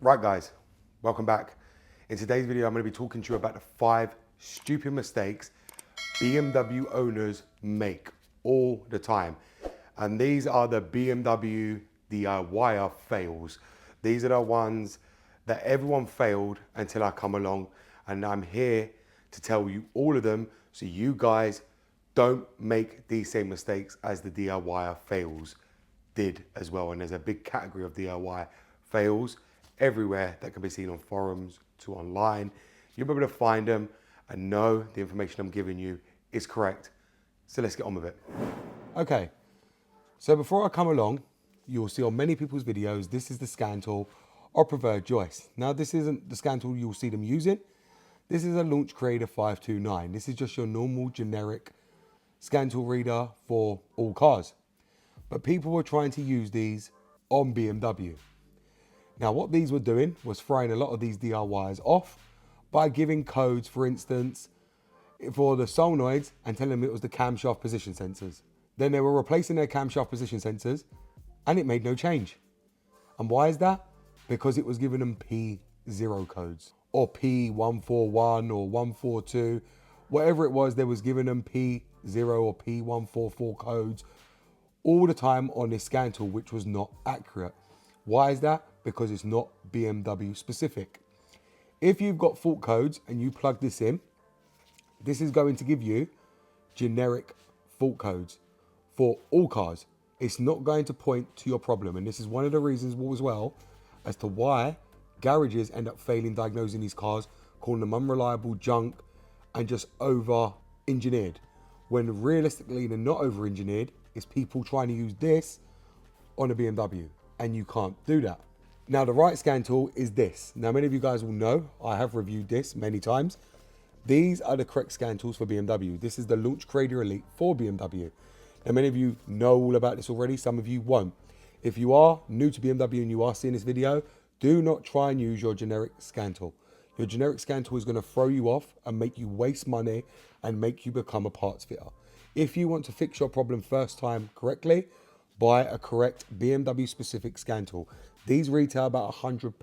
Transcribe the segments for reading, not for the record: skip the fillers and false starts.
Right guys, welcome back. In today's video, I'm going to be talking to you about the 5 stupid mistakes BMW owners make all the time. And these are the BMW DIYer fails. These are the ones that everyone failed until I come along, and I'm here to tell you all of them so you guys don't make these same mistakes as the DIYer fails did as well. And there's a big category of DIY fails everywhere that can be seen on forums to online. You'll be able to find them and know the information I'm giving you is correct. So let's get on with it. Okay, so before I come along, you'll see on many people's videos, this is the scan tool or preferred joist. Now this isn't the scan tool you'll see them using. This is a Launch Creator 529. This is just your normal generic scan tool reader for all cars. But people were trying to use these on BMW. Now what these were doing was throwing a lot of these DIYs off by giving codes, for instance, for the solenoids and telling them it was the camshaft position sensors. Then they were replacing their camshaft position sensors and it made no change. And why is that? Because it was giving them P0 codes or P141 or 142, whatever it was, they was giving them P0 or P144 codes all the time on this scan tool, which was not accurate. Why is that? Because it's not BMW specific. If you've got fault codes and you plug this in, this is going to give you generic fault codes for all cars. It's not going to point to your problem. And this is one of the reasons as well as to why garages end up failing diagnosing these cars, calling them unreliable, junk, and just over-engineered. When realistically, they're not over-engineered. It's people trying to use this on a BMW, and you can't do that. Now, the right scan tool is this. Now, many of you guys will know, I have reviewed this many times. These are the correct scan tools for BMW. This is the Launch Creator Elite for BMW. Now, many of you know all about this already. Some of you won't. If you are new to BMW and you are seeing this video, do not try and use your generic scan tool. Your generic scan tool is going to throw you off and make you waste money and make you become a parts fitter. If you want to fix your problem first time correctly, buy a correct BMW specific scan tool. These retail about £100.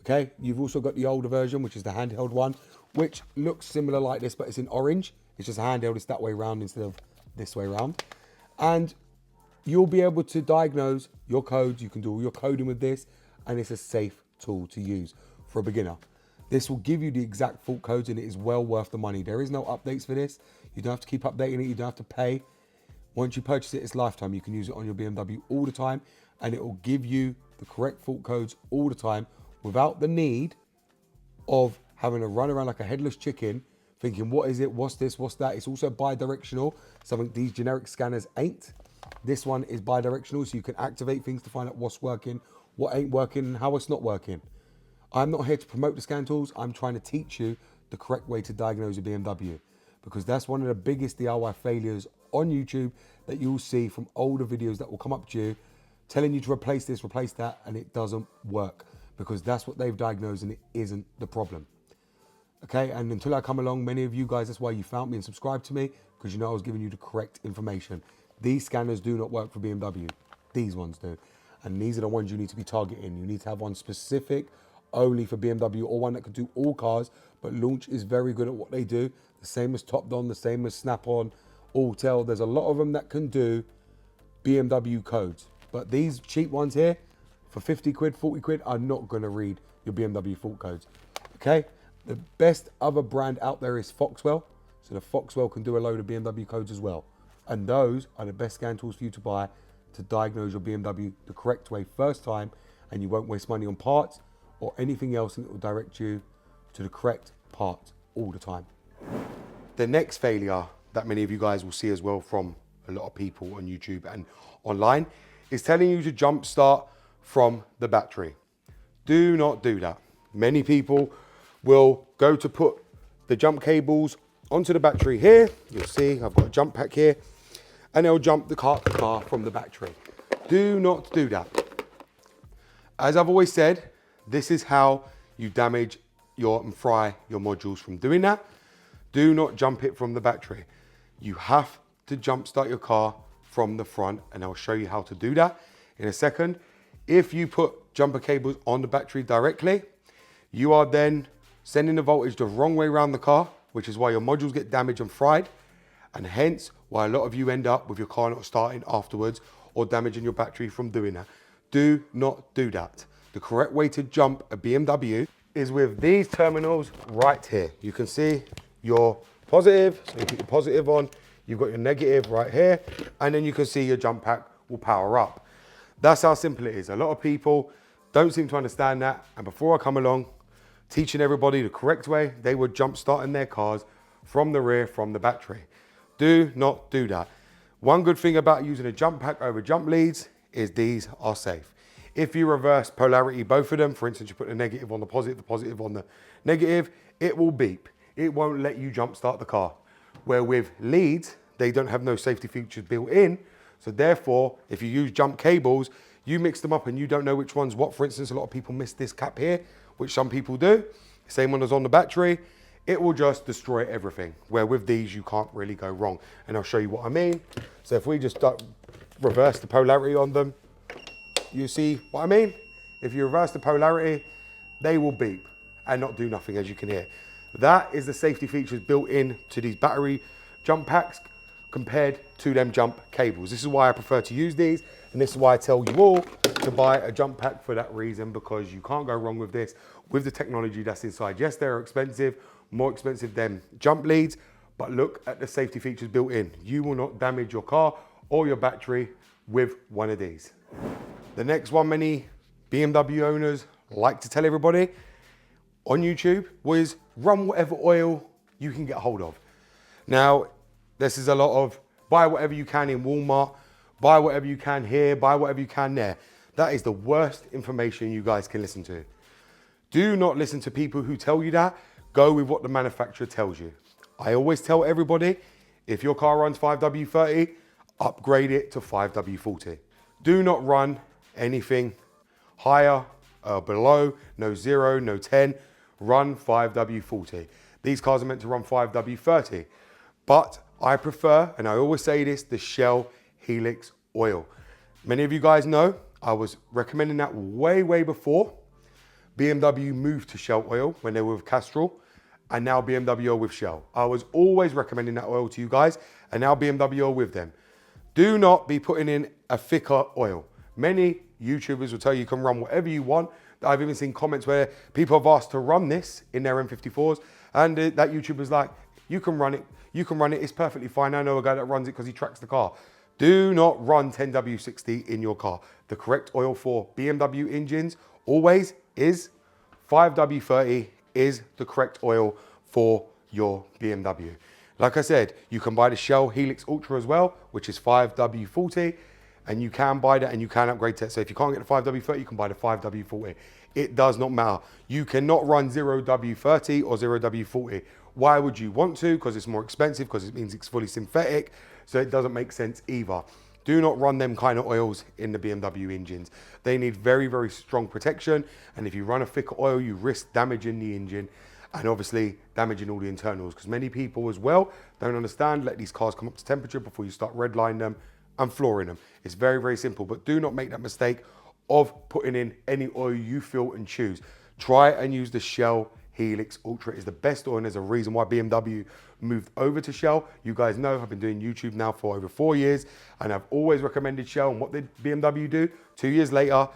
Okay, you've also got the older version, which is the handheld one, which looks similar like this, but it's in orange. It's just a handheld, it's that way around instead of this way around. And you'll be able to diagnose your codes. You can do all your coding with this, and it's a safe tool to use for a beginner. This will give you the exact fault codes, and it is well worth the money. There is no updates for this. You don't have to keep updating it. You don't have to pay. Once you purchase it, it's lifetime. You can use it on your BMW all the time, and it will give you the correct fault codes all the time without the need of having to run around like a headless chicken thinking, what is it? What's this? What's that? It's also bi-directional, something these generic scanners ain't. This one is bi-directional, so you can activate things to find out what's working, what ain't working, and how it's not working. I'm not here to promote the scan tools. I'm trying to teach you the correct way to diagnose a BMW, because that's one of the biggest DIY failures on YouTube that you'll see from older videos that will come up to you telling you to replace this, replace that, and it doesn't work because that's what they've diagnosed and it isn't the problem. Okay, and until I come along, many of you guys, that's why you found me and subscribed to me, because you know I was giving you the correct information. These scanners do not work for BMW. These ones do. And these are the ones you need to be targeting. You need to have one specific only for BMW, or one that can do all cars, but Launch is very good at what they do. The same as TOPDON, the same as Snap-on, Alltel. There's a lot of them that can do BMW codes. But these cheap ones here, for 50 quid, 40 quid, are not going to read your BMW fault codes. Okay? The best other brand out there is Foxwell. So the Foxwell can do a load of BMW codes as well. And those are the best scan tools for you to buy to diagnose your BMW the correct way first time, and you won't waste money on parts or anything else, and it will direct you to the correct part all the time. The next failure that many of you guys will see as well from a lot of people on YouTube and online is telling you to jump start from the battery. Do not do that. Many people will go to put the jump cables onto the battery here. You'll see I've got a jump pack here, and they'll jump the car from the battery. Do not do that. As I've always said, this is how you damage and fry your modules from doing that. Do not jump it from the battery. You have to jump start your car from the front, and I'll show you how to do that in a second. If you put jumper cables on the battery directly, you are then sending the voltage the wrong way around the car, which is why your modules get damaged and fried, and hence why a lot of you end up with your car not starting afterwards or damaging your battery from doing that. Do not do that. The correct way to jump a BMW is with these terminals right here. You can see your positive, so you put your positive on, you've got your negative right here, and then you can see your jump pack will power up. That's how simple it is. A lot of people don't seem to understand that, and before I come along teaching everybody the correct way, they were jump starting their cars from the rear, from the battery. Do not do that. One good thing about using a jump pack over jump leads is these are safe. If you reverse polarity both of them, for instance, you put the negative on the positive on the negative, it will beep. It won't let you jump start the car. Where with leads, they don't have no safety features built in. So therefore, if you use jump cables, you mix them up and you don't know which one's what. For instance, a lot of people miss this cap here, which some people do. Same one as on the battery. It will just destroy everything. Where with these, you can't really go wrong. And I'll show you what I mean. So if we just reverse the polarity on them, you see what I mean? If you reverse the polarity, they will beep and not do nothing, as you can hear. That is the safety features built in to these battery jump packs compared to them jump cables. This is why I prefer to use these, and this is why I tell you all to buy a jump pack for that reason, because you can't go wrong with this, with the technology that's inside. Yes, they're expensive, more expensive than jump leads, but look at the safety features built in. You will not damage your car or your battery with one of these. The next one many BMW owners like to tell everybody on YouTube was run whatever oil you can get hold of. Now, this is a lot of buy whatever you can in Walmart, buy whatever you can here, buy whatever you can there. That is the worst information you guys can listen to. Do not listen to people who tell you that. Go with what the manufacturer tells you. I always tell everybody, if your car runs 5W30, upgrade it to 5W40. Do not run anything higher or below, no 0, no 10, run 5W40. These cars are meant to run 5W30, but I prefer, and I always say this, the Shell Helix oil. Many of you guys know I was recommending that way before BMW moved to Shell oil when they were with Castrol, and now BMW are with Shell. I was always recommending that oil to you guys, and now BMW are with them. Do not be putting in a thicker oil. Many YouTubers will tell you can run whatever you want. I've even seen comments where people have asked to run this in their M54s, and that YouTuber's like, you can run it, it's perfectly fine. I know a guy that runs it because he tracks the car. Do not run 10W60 in your car. The correct oil for BMW engines always is 5W30 is the correct oil for your BMW. Like I said, you can buy the Shell Helix Ultra as well, which is 5W40, and you can buy that and you can upgrade to it. So if you can't get the 5W30, you can buy the 5W40. It does not matter. You cannot run 0W30 or 0W40. Why would you want to? Because it's more expensive, because it means it's fully synthetic, so it doesn't make sense either. Do not run them kind of oils in the BMW engines. They need very strong protection, and if you run a thicker oil, you risk damaging the engine and obviously damaging all the internals, because many people as well don't understand, let these cars come up to temperature before you start redlining them and flooring them. It's very simple, but do not make that mistake of putting in any oil you feel and choose. Try and use the Shell Helix Ultra. Is the best oil, and there's a reason why BMW moved over to Shell. You guys know I've been doing YouTube now for over 4 years, and I've always recommended Shell. And what did BMW do? 2 years later,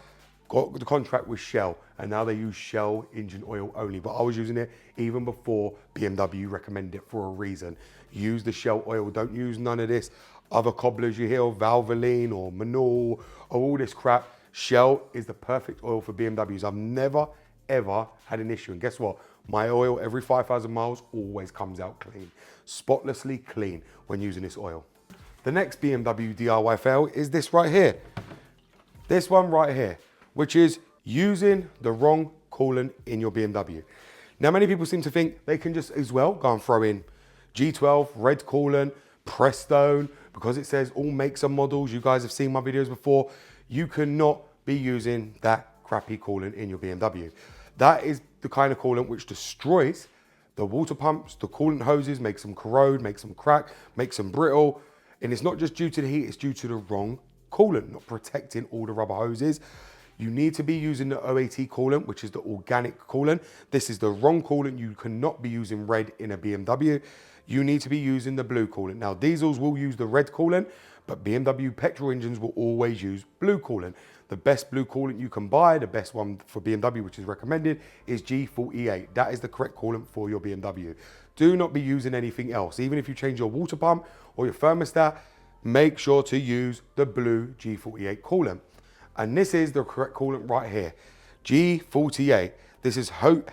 got the contract with Shell, and now they use Shell engine oil only. But I was using it even before BMW recommended it for a reason. Use the Shell oil. Don't use none of this other cobblers you hear, Valvoline or Manol or all this crap. Shell is the perfect oil for BMWs. I've never ever had an issue, and guess what? My oil every 5,000 miles always comes out clean, spotlessly clean when using this oil. The next BMW DIY fail is this right here. This one right here, which is using the wrong coolant in your BMW. Now, many people seem to think they can just as well go and throw in G12, red coolant, Prestone, because it says all makes and models. You guys have seen my videos before. You cannot be using that crappy coolant in your BMW. That is the kind of coolant which destroys the water pumps, the coolant hoses, makes them corrode, makes them crack, makes them brittle. And it's not just due to the heat, it's due to the wrong coolant, not protecting all the rubber hoses. You need to be using the OAT coolant, which is the organic coolant. This is the wrong coolant. You cannot be using red in a BMW. You need to be using the blue coolant. Now, diesels will use the red coolant, but BMW petrol engines will always use blue coolant. The best blue coolant you can buy, the best one for BMW, which is recommended, is G48. That is the correct coolant for your BMW. Do not be using anything else. Even if you change your water pump or your thermostat, make sure to use the blue G48 coolant. And this is the correct coolant right here, G48. This is HOAT,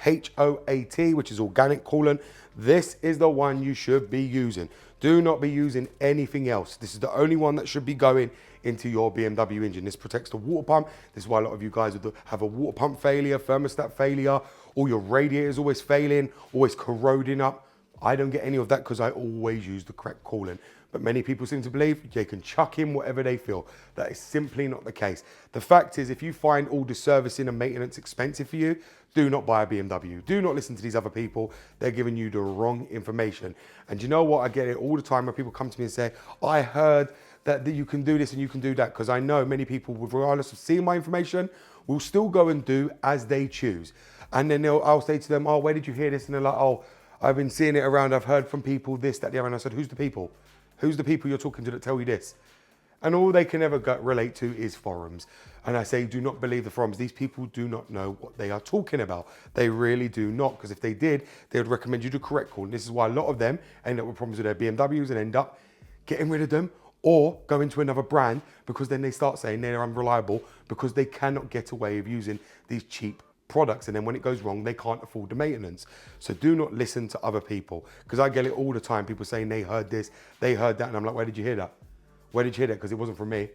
which is organic coolant. This is the one you should be using. Do not be using anything else. This is the only one that should be going into your BMW engine. This protects the water pump. This is why a lot of you guys have a water pump failure, thermostat failure, or your radiator is always failing, always corroding up. I don't get any of that because I always use the correct coolant. But many people seem to believe they can chuck in whatever they feel. That is simply not the case. The fact is, if you find all the servicing and maintenance expensive for you, do not buy a BMW. Do not listen to these other people. They're giving you the wrong information. And you know what? I get it all the time when people come to me and say, I heard that you can do this and you can do that. Because I know many people, regardless of seeing my information, will still go and do as they choose. And then I'll say to them, oh, where did you hear this? And they're like, oh, I've been seeing it around. I've heard from people this, that, the other. And I said, who's the people? Who's the people you're talking to that tell you this? And all they can ever relate to is forums. And I say, do not believe the forums. These people do not know what they are talking about. They really do not. Because if they did, they would recommend you the correct call. And this is why a lot of them end up with problems with their BMWs and end up getting rid of them or going to another brand, because then they start saying they're unreliable because they cannot get away with using these cheap products, and then when it goes wrong, they can't afford the maintenance. So do not listen to other people, because I get it all the time. People saying they heard this, they heard that, and I'm like, where did you hear that? Where did you hear that? Because it wasn't from me.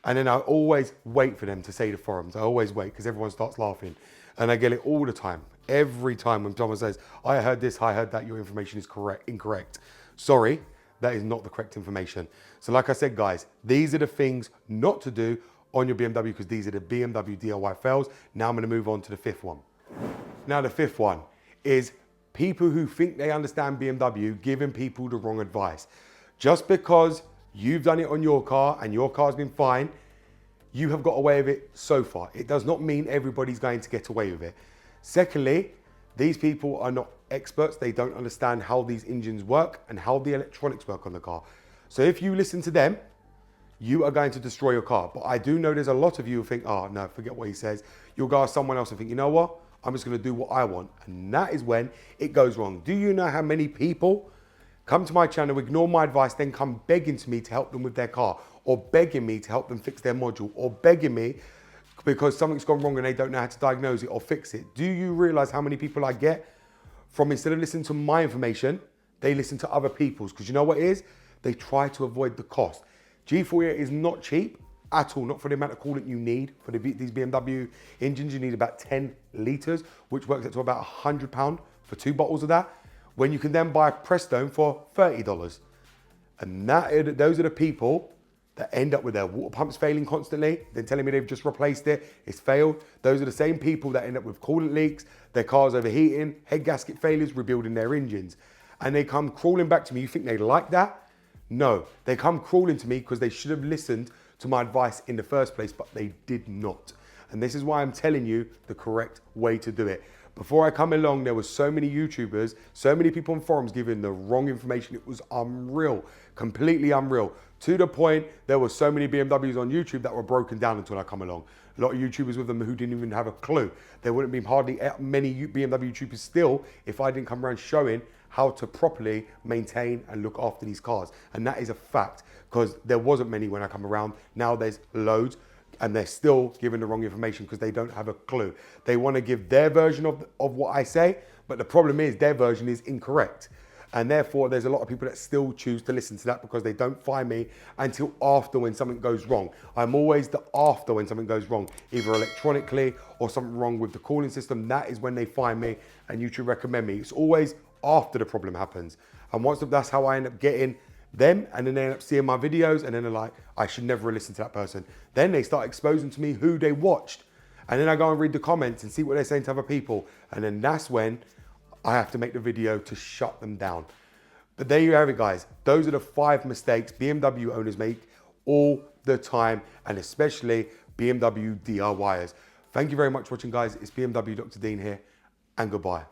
And then I always wait for them to say the forums. I always wait because everyone starts laughing, and I get it all the time. Every time when someone says, I heard this, I heard that, your information is incorrect. Sorry, that is not the correct information. So like I said, guys, these are the things not to do on your BMW, because these are the BMW DIY fails. Now I'm going to move on to the fifth one. Now the fifth one is people who think they understand BMW giving people the wrong advice. Just because you've done it on your car and your car's been fine, you have got away with it so far. It does not mean everybody's going to get away with it. Secondly, these people are not experts. They don't understand how these engines work and how the electronics work on the car. So if you listen to them, you are going to destroy your car. But I do know there's a lot of you who think, oh no, forget what he says. You'll go ask someone else and think, you know what? I'm just gonna do what I want. And that is when it goes wrong. Do you know how many people come to my channel, ignore my advice, then come begging to me to help them with their car, or begging me to help them fix their module, or begging me because something's gone wrong and they don't know how to diagnose it or fix it? Do you realize how many people I get from, instead of listening to my information, they listen to other people's? Because you know what it is? They try to avoid the cost. G48 is not cheap at all, not for the amount of coolant you need. For these BMW engines, you need about 10 litres, which works out to about £100 for 2 bottles of that, when you can then buy a Prestone for $30. And those are the people that end up with their water pumps failing constantly, then telling me they've just replaced it, it's failed. Those are the same people that end up with coolant leaks, their cars overheating, head gasket failures, rebuilding their engines. And they come crawling back to me. You think they like that? No, they come crawling to me because they should have listened to my advice in the first place, but they did not. And this is why I'm telling you the correct way to do it. Before I come along, there were so many YouTubers, so many people on forums giving the wrong information. It was unreal, completely unreal. To the point, there were so many BMWs on YouTube that were broken down until I come along. A lot of YouTubers with them who didn't even have a clue. There wouldn't be hardly many BMW YouTubers still if I didn't come around showing how to properly maintain and look after these cars. And that is a fact, because there wasn't many when I come around. Now there's loads, and they're still giving the wrong information because they don't have a clue. They want to give their version of what I say, but the problem is their version is incorrect. And therefore, there's a lot of people that still choose to listen to that because they don't find me until after when something goes wrong. I'm always the after when something goes wrong, either electronically or something wrong with the cooling system. That is when they find me and YouTube recommend me. It's always after the problem happens. And that's how I end up getting them, and then they end up seeing my videos, and then they're like, I should never have listened to that person. Then they start exposing to me who they watched. And then I go and read the comments and see what they're saying to other people. And then that's when I have to make the video to shut them down. But there you have it, guys. Those are the 5 mistakes BMW owners make all the time, and especially BMW DIYers. Thank you very much for watching, guys. It's BMW Dr. Dean here, and goodbye.